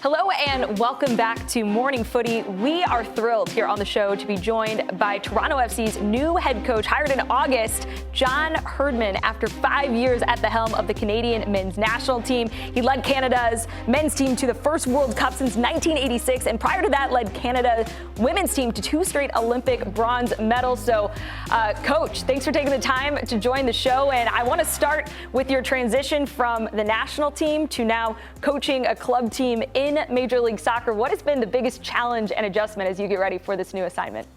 Hello and welcome back to Morning Footy. We are thrilled here on the show to be joined by Toronto FC's new head coach, hired in August, John Herdman, after 5 years at the helm of the Canadian men's national team. He led Canada's men's team to the first World Cup since 1986, and prior to that led Canada's women's team to 2 straight Olympic bronze medals. So, Coach, thanks for taking the time to join the show, and I want to start with your transition from the national team to now coaching a club team in Major League Soccer. What has been the biggest challenge and adjustment as you get ready for this new assignment?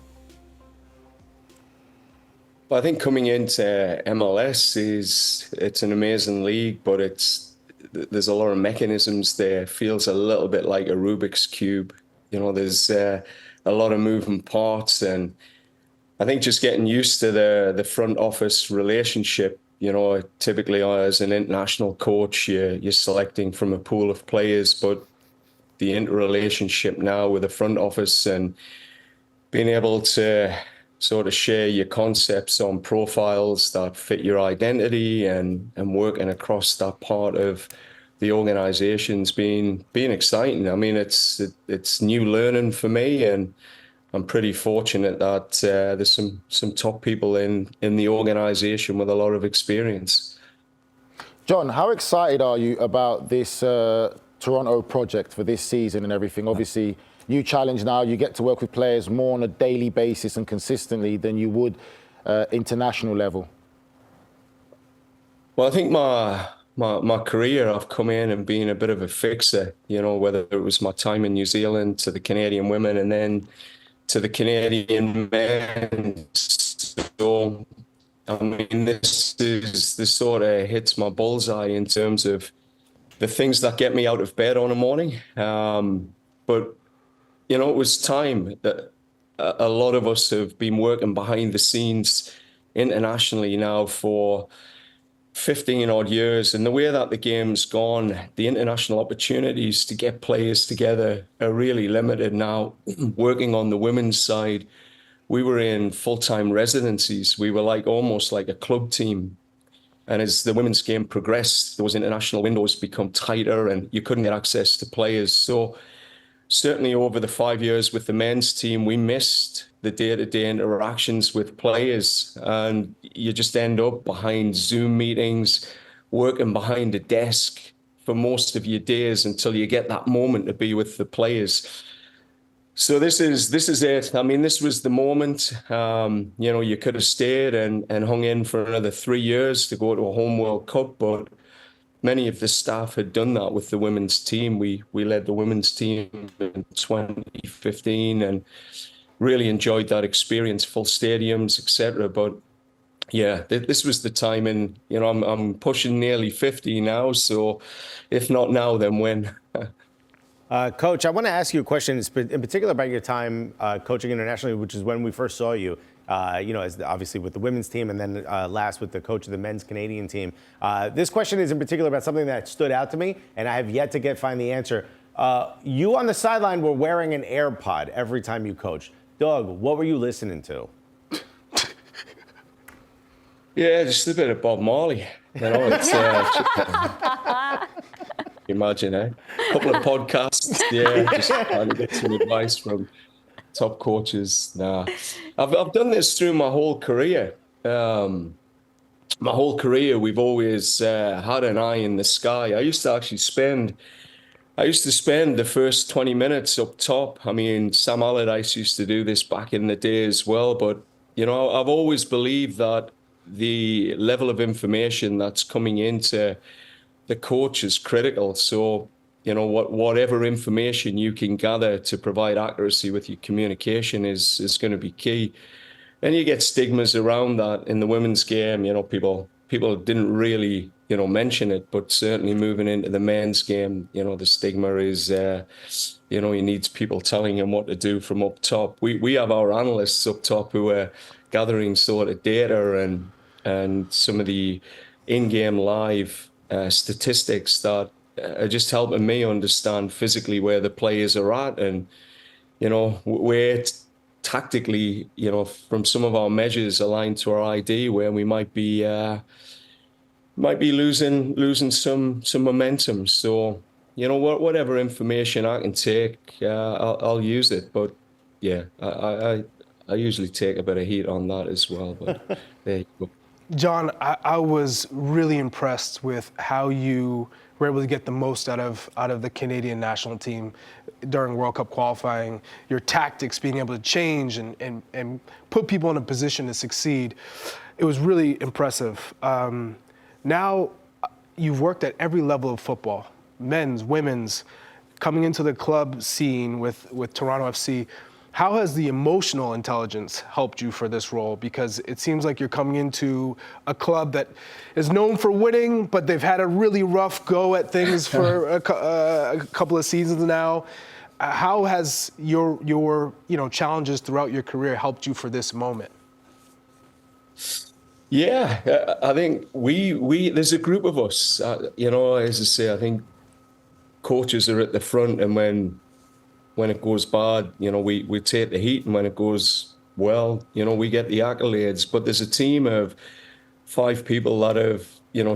Well, I think coming into MLS it's an amazing league, but there's a lot of mechanisms there. It feels a little bit like a Rubik's Cube. You know, there's a lot of moving parts, and I think just getting used to the front office relationship. You know, typically as an international coach, you're selecting from a pool of players, but the interrelationship now with the front office and being able to sort of share your concepts on profiles that fit your identity and working across that part of the organization's been exciting. I mean, it's new learning for me, and I'm pretty fortunate that there's some top people in the organization with a lot of experience. John, how excited are you about this Toronto project for this season and everything? Obviously, new challenge now. You get to work with players more on a daily basis and consistently than you would international level. Well, I think my career, I've come in and been a bit of a fixer, you know, whether it was my time in New Zealand to the Canadian women and then to the Canadian men. So, I mean, this sort of hits my bullseye in terms of the things that get me out of bed on a morning. But, you know, it was time that a lot of us have been working behind the scenes internationally now for 15 odd years. And the way that the game's gone, the international opportunities to get players together are really limited now. Working on the women's side, we were in full-time residencies. We were almost like a club team. And as the women's game progressed, those international windows become tighter and you couldn't get access to players. So certainly over the 5 years with the men's team, we missed the day-to-day interactions with players. And you just end up behind Zoom meetings, working behind a desk for most of your days until you get that moment to be with the players. So this is it. I mean, this was the moment. You know, you could have stayed and hung in for another 3 years to go to a home World Cup, but many of the staff had done that with the women's team. We led the women's team in 2015 and really enjoyed that experience, full stadiums, etc. But yeah, this was the time, and you know, I'm pushing nearly 50 now. So if not now, then when? Coach, I want to ask you a question in particular about your time coaching internationally, which is when we first saw you, you know, as obviously with the women's team and then last with the coach of the men's Canadian team. This question is in particular about something that stood out to me, and I have yet to find the answer. You on the sideline were wearing an AirPod every time you coached. Doug, what were you listening to? Yeah, just a bit of Bob Marley. You know, it's imagine, eh? A couple of podcasts, yeah, just trying to get some advice from top coaches. Nah, I've done this through my whole career. We've always had an eye in the sky. I used to spend the first 20 minutes up top. I mean, Sam Allardyce used to do this back in the day as well. But, you know, I've always believed that the level of information that's coming into the coach is critical. So, you know, whatever information you can gather to provide accuracy with your communication is going to be key. And you get stigmas around that in the women's game. You know, people didn't really, you know, mention it, but certainly moving into the men's game, you know, the stigma is, you know, he needs people telling him what to do from up top. We have our analysts up top who are gathering sort of data and some of the in-game live statistics that are just helping me understand physically where the players are at, and you know, where tactically, you know, from some of our measures aligned to our ID, where we might be losing some momentum. So whatever information I can take, I'll use it. But yeah, I usually take a bit of heat on that as well. But there you go. John, I was really impressed with how you were able to get the most out of the Canadian national team during World Cup qualifying. Your tactics being able to change and put people in a position to succeed. It was really impressive. Now you've worked at every level of football, men's, women's, coming into the club scene with Toronto FC. How has the emotional intelligence helped you for this role? Because it seems like you're coming into a club that is known for winning, but they've had a really rough go at things for a couple of seasons now. How has your challenges throughout your career helped you for this moment? Yeah, I think we there's a group of us. As I say, I think coaches are at the front, and when it goes bad, we take the heat, and when it goes well, we get the accolades. But there's a team of 5 people that have,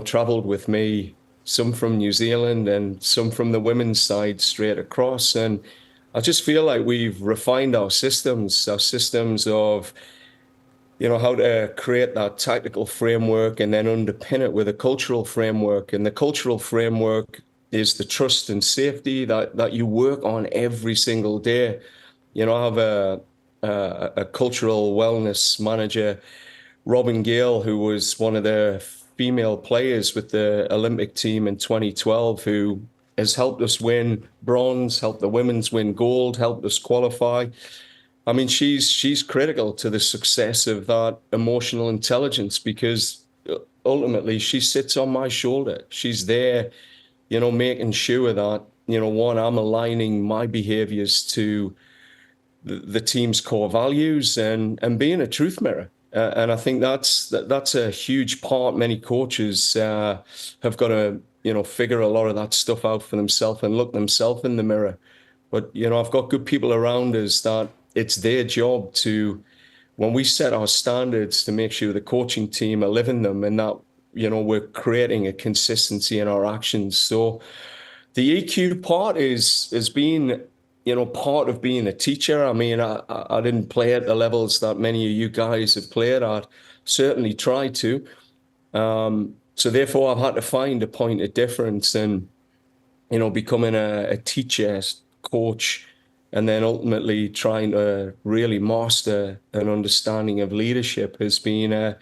traveled with me, some from New Zealand and some from the women's side straight across. And I just feel like we've refined our systems of, how to create that tactical framework and then underpin it with a cultural framework. And the cultural framework is the trust and safety that you work on every single day. I have a cultural wellness manager, Robin Gale, who was one of the female players with the Olympic team in 2012, who has helped us win bronze, helped the women's win gold, helped us qualify. I mean, she's critical to the success of that emotional intelligence, because ultimately she sits on my shoulder. She's there, making sure that, one, I'm aligning my behaviors to the team's core values and being a truth mirror. And I think that's a huge part. Many coaches have got to, figure a lot of that stuff out for themselves and look themselves in the mirror. But, I've got good people around us that it's their job to, when we set our standards, to make sure the coaching team are living them, and that, we're creating a consistency in our actions. So the EQ part has been, part of being a teacher. I mean, I didn't play at the levels that many of you guys have played at, certainly tried to. So therefore, I've had to find a point of difference, and, becoming a teacher, coach, and then ultimately trying to really master an understanding of leadership has been a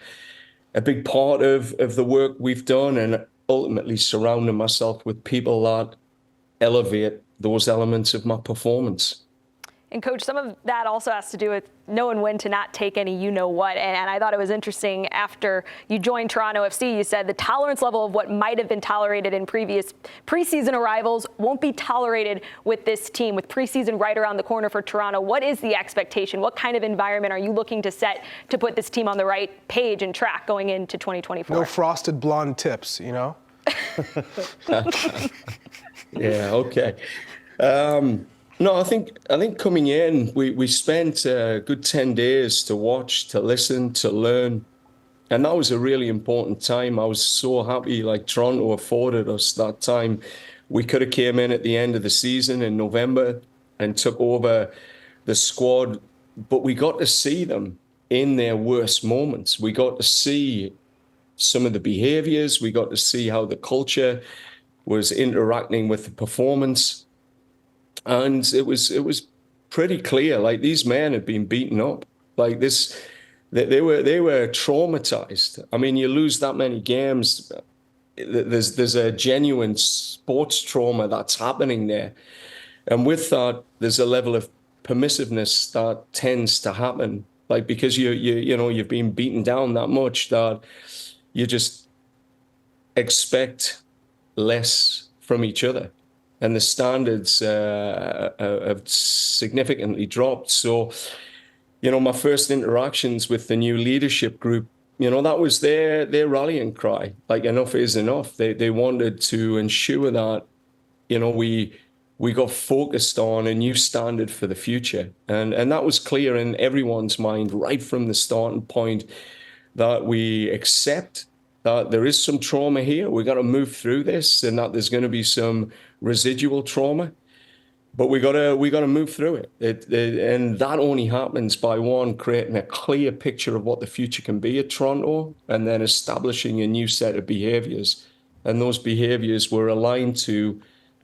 big part of the work we've done, and ultimately surrounding myself with people that elevate those elements of my performance. And Coach, some of that also has to do with knowing when to not take any you-know-what. And I thought it was interesting, after you joined Toronto FC, you said the tolerance level of what might have been tolerated in previous preseason arrivals won't be tolerated with this team, with preseason right around the corner for Toronto. What is the expectation? What kind of environment are you looking to set to put this team on the right page and track going into 2024? No frosted blonde tips, Yeah, okay. No, I think coming in, we spent a good 10 days to watch, to listen, to learn. And that was a really important time. I was so happy, like, Toronto afforded us that time. We could have came in at the end of the season in November and took over the squad, but we got to see them in their worst moments. We got to see some of the behaviors. We got to see how the culture was interacting with the performance. And it was pretty clear, like, these men had been beaten up like this. They were traumatized. I mean, you lose that many games, there's a genuine sports trauma that's happening there. And with that, there's a level of permissiveness that tends to happen, like, because you've been beaten down that much that you just expect less from each other. And the standards have significantly dropped. So, my first interactions with the new leadership group, that was their rallying cry. Like, enough is enough. They wanted to ensure that, we got focused on a new standard for the future. And that was clear in everyone's mind right from the starting point, that we accept that there is some trauma here. We've got to move through this, and that there's going to be some residual trauma. But we got to move through it. And that only happens by, one, creating a clear picture of what the future can be at Toronto, and then establishing a new set of behaviours. And those behaviours were aligned to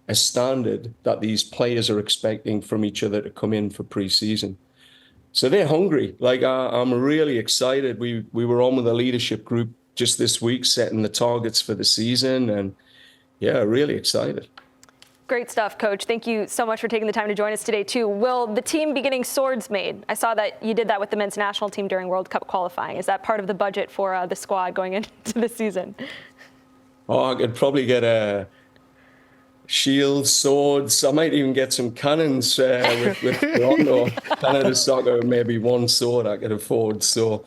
a standard that these players are expecting from each other to come in for pre-season. So they're hungry. Like, I'm really excited. We were on with the leadership group just this week, setting the targets for the season, and yeah, really excited. Great stuff, Coach. Thank you so much for taking the time to join us today, too. Will the team be getting swords made? I saw that you did that with the men's national team during World Cup qualifying. Is that part of the budget for the squad going into the season? Oh, I could probably get shields, swords. I might even get some cannons with Toronto. Canada soccer, maybe one sword I could afford. So,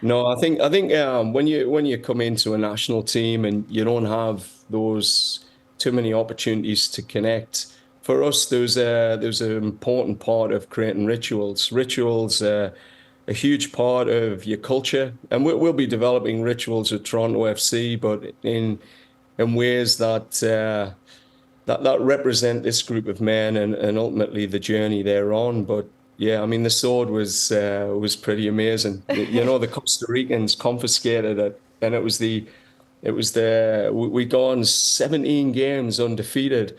no, I think when you come into a national team and you don't have those too many opportunities to connect, for us there's an important part of creating rituals. Rituals are a huge part of your culture, and we'll be developing rituals at Toronto FC, but in ways that represent this group of men and ultimately the journey they're on. But yeah, I mean, the sword was pretty amazing. You know, the Costa Ricans confiscated it, and we'd gone 17 games undefeated,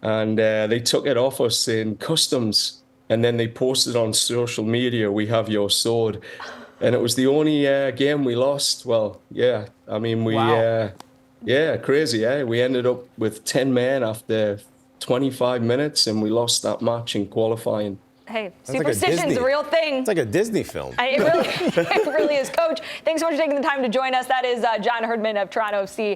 and they took it off us in customs, and then they posted on social media, "We have your sword," and it was the only game we lost. Well, yeah, I mean, Wow. Yeah, crazy, eh? We ended up with 10 men after 25 minutes, and we lost that match in qualifying. Hey, That's like a superstition's Disney- a real thing. It's like a Disney film. It really is. Coach, thanks so much for taking the time to join us. That is John Herdman of Toronto FC.